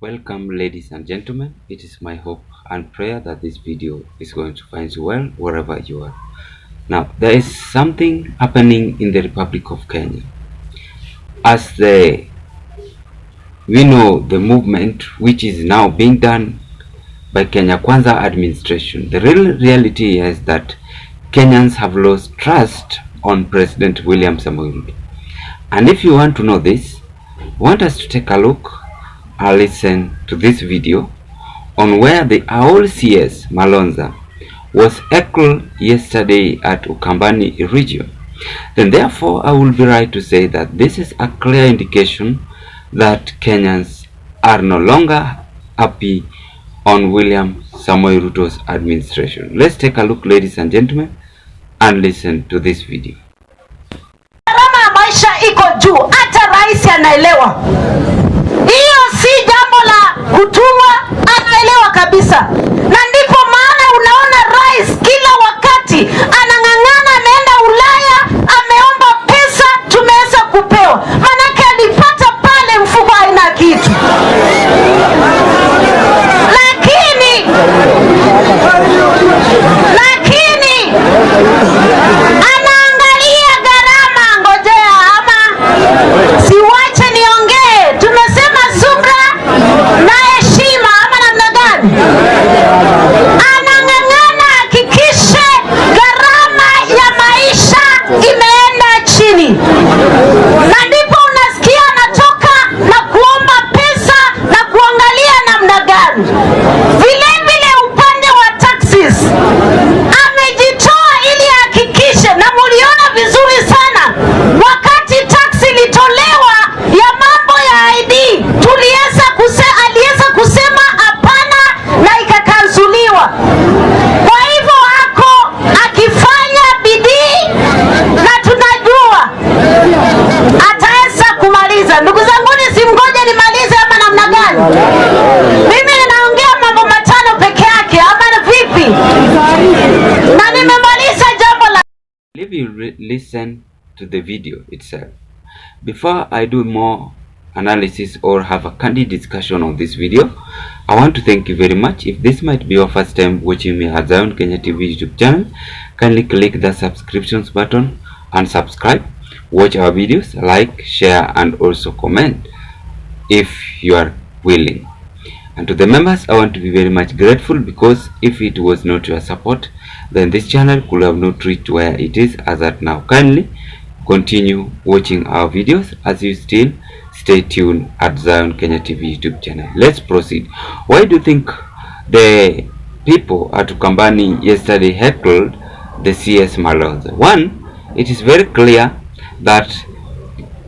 Welcome, ladies and gentlemen. It is my hope and prayer that this video is going to find you well wherever you are. Now, there is something happening in the Republic of Kenya. As we know the movement which is now being done by Kenya Kwanza administration, the real reality is that Kenyans have lost trust on President William Samoei Ruto. And if you want to know this, I want us to take a look or listen to this video on where the old CS Malonza was heckled yesterday at Ukambani region. Then therefore I will be right to say that this is a clear indication that Kenyans are no longer happy on William Samoei Ruto's administration. Let's take a look, ladies and gentlemen, and listen to this video. Gharama ya maisha iko juu, hata rais anaelewa. Hiyo si jambo la kutumwa, anaelewa kabisa. Na ndipo maana unaona rais kila wakati anang'ang'ana, ameenda Ulaya, ameomba pesa, tumeweza kupewa. Manake alipata pale mfuko haina kitu. Lakini anaangalia gharama. Ngojea ama siwache niongee. Tumesema subra na heshima ama namna gani? Anang'ang'ana hakikishe gharama ya maisha imeenda chini, na ndipo unasikia anatoka na kuomba pesa na kuangalia namna gani. Vile vile upande wa taxes amejitoa ili hakikishe, na muliona vizuri sana wakati tax ilitolewa ya mambo ya ID, aliweza kusema hapana na ikakansuliwa. Kwa hivyo ako akifanya bidii na tunajua ataweza kumaliza. Ndugu zangu, simngoje nimalize ama namna gani? Mimi ninaongea mambo matano peke yake ama vipi? Na nimemaliza jambo la. If you listen to the video itself, before I do more analysis or have a candid discussion on this video, I want to thank you very much. If this might be your first time watching me at Zion Kenya TV YouTube channel, kindly click the subscriptions button and subscribe. Watch our videos, like, share, and also comment if you are willing. And to the members, I want to be very much grateful, because if it was not your support, then this channel could have not reached where it is as at now. Kindly continue watching our videos as you still stay tuned at Zion Kenya TV YouTube channel. Let's proceed. Why do you think the people at Ukambani yesterday heckled the CS Malonza? One, it is very clear that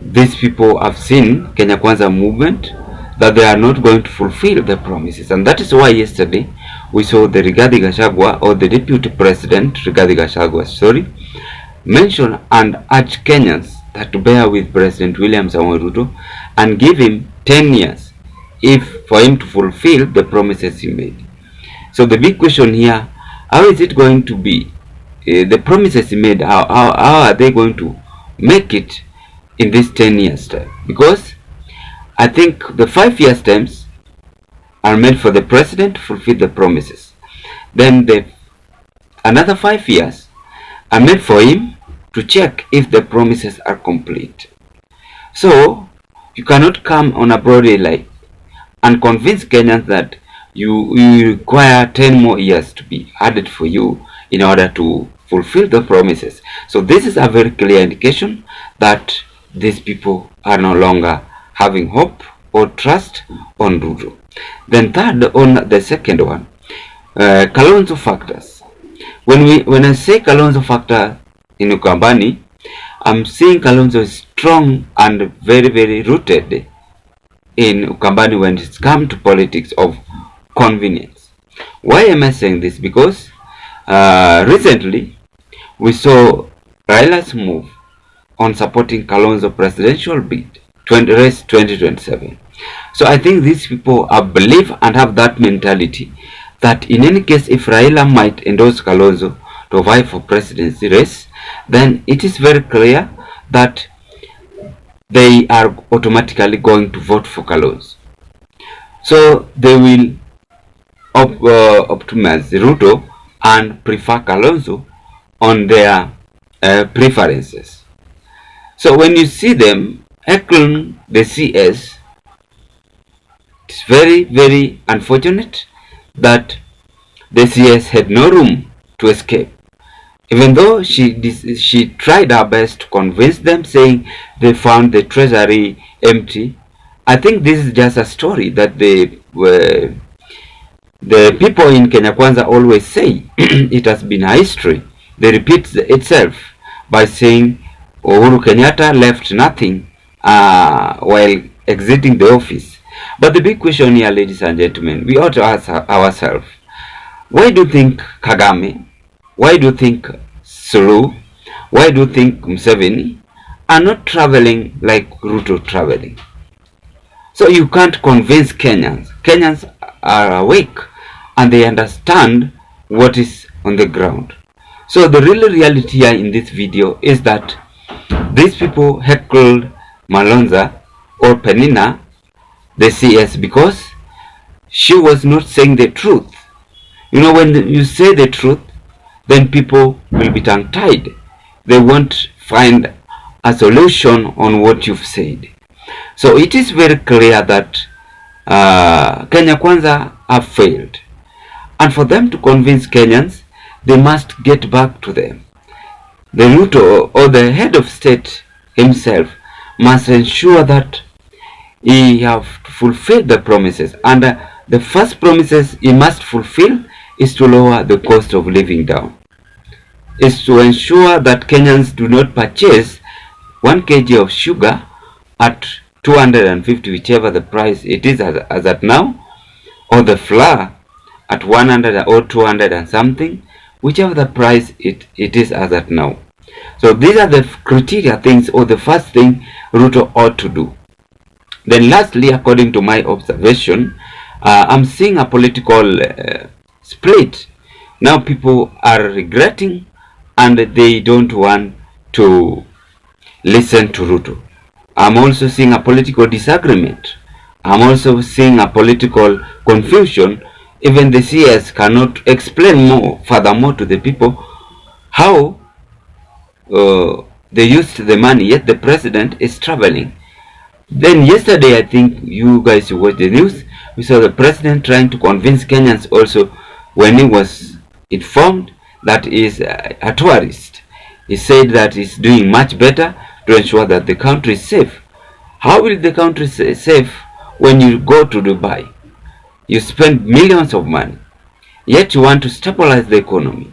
these people have seen Kenya Kwanza movement, that they are not going to fulfill the promises, and that is why yesterday we saw the Rigathi Gachagua, or the Deputy President Rigathi Gachagua, mention and urge Kenyans that to bear with President William Samoei Ruto and give him 10 years for him to fulfill the promises he made. So the big question here, how is it going to be? The promises he made, how are they going to make it in this 10 years time? Because I think the 5 years terms are meant for the president to fulfill the promises. Then another 5 years are meant for him to check if the promises are complete. So you cannot come on a broad daylight and convince Kenyans that you require 10 more years to be added for you in order to fulfill the promises. So this is a very clear indication that these people are no longer having hope or trust on Ruto. Then third, on the second one, Kalonzo factors. When I say Kalonzo factor in Ukambani, I'm seeing Kalonzo is strong and very, very rooted in Ukambani when it's come to politics of convenience. Why am I saying this? Because recently we saw Raila's move on supporting Kalonzo presidential bid race 2027. So I think these people believe and have that mentality that in any case, if Raila might endorse Kalonzo to vie for presidency race, then it is very clear that they are automatically going to vote for Kalonzo. So they will optimize Ruto and prefer Kalonzo on their preferences. So when you see them heckling the CS, it's very, very unfortunate that the CS had no room to escape. Even though she tried her best to convince them, saying they found the treasury empty. I think this is just a story that the people in Kenya Kwanza always say. It has been a history. They repeat itself by saying Uhuru Kenyatta left nothing while exiting the office. But the big question here, ladies and gentlemen, we ought to ask ourselves, why do you think Kagame, why do you think Sulu, why do you think Museveni are not traveling like Ruto traveling? So you can't convince Kenyans. Kenyans are awake and they understand what is on the ground. So the real reality here in this video is that these people heckled Malonza or Penina, the CS, because she was not saying the truth. You know, when you say the truth, then people will be tongue-tied. They won't find a solution on what you've said. So it is very clear that Kenya Kwanza have failed. And for them to convince Kenyans, they must get back to them. The Ruto or the head of state himself must ensure that he have fulfilled the promises. And the first promises he must fulfill is to lower the cost of living down. Is to ensure that Kenyans do not purchase 1 kg of sugar at 250, whichever the price it is as at now, or the flour at 100 or 200 and something, whichever the price it is as at now. So these are the criteria things, or the first thing Ruto ought to do. Then lastly, according to my observation, I'm seeing a political split. Now people are regretting and they don't want to listen to Ruto. I'm also seeing a political disagreement. I'm also seeing a political confusion. Even the CS cannot explain furthermore to the people how they used the money, yet the president is traveling. Then yesterday, I think you guys watched the news, we saw the president trying to convince Kenyans also when he was informed that he is a tourist. He said that he's doing much better to ensure that the country is safe. How will the country stay safe when you go to Dubai? You spend millions of money, yet you want to stabilize the economy.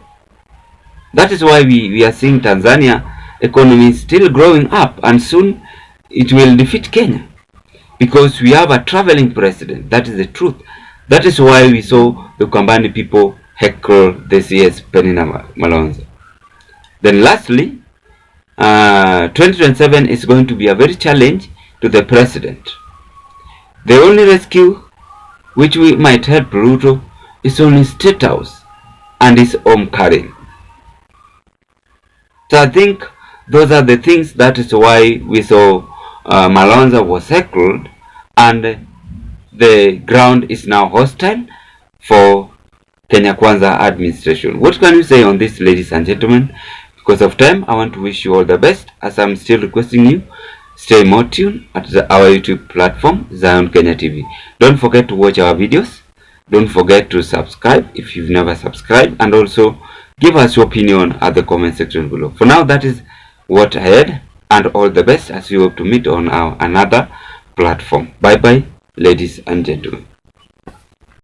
That is why we are seeing Tanzania economy is still growing up, and soon it will defeat Kenya, because we have a traveling president. That is the truth. That is why we saw the Kambani people heckle the CS Penina Malonza. Then lastly, 2027 is going to be a very challenge to the president. The only rescue which we might help Ruto is only State House and his home carrying. So I think those are the things. That is why we saw Malonza was heckled, and the ground is now hostile for Kenya Kwanza administration. What can you say on this, ladies and gentlemen? Because of time, I want to wish you all the best, as I'm still requesting you stay more tuned at our YouTube platform, Zion Kenya TV. Don't forget to watch our videos. Don't forget to subscribe if you've never subscribed, and also give us your opinion at the comment section below. For now, that is what I had, and all the best as we hope to meet on our another platform. Bye bye, ladies and gentlemen.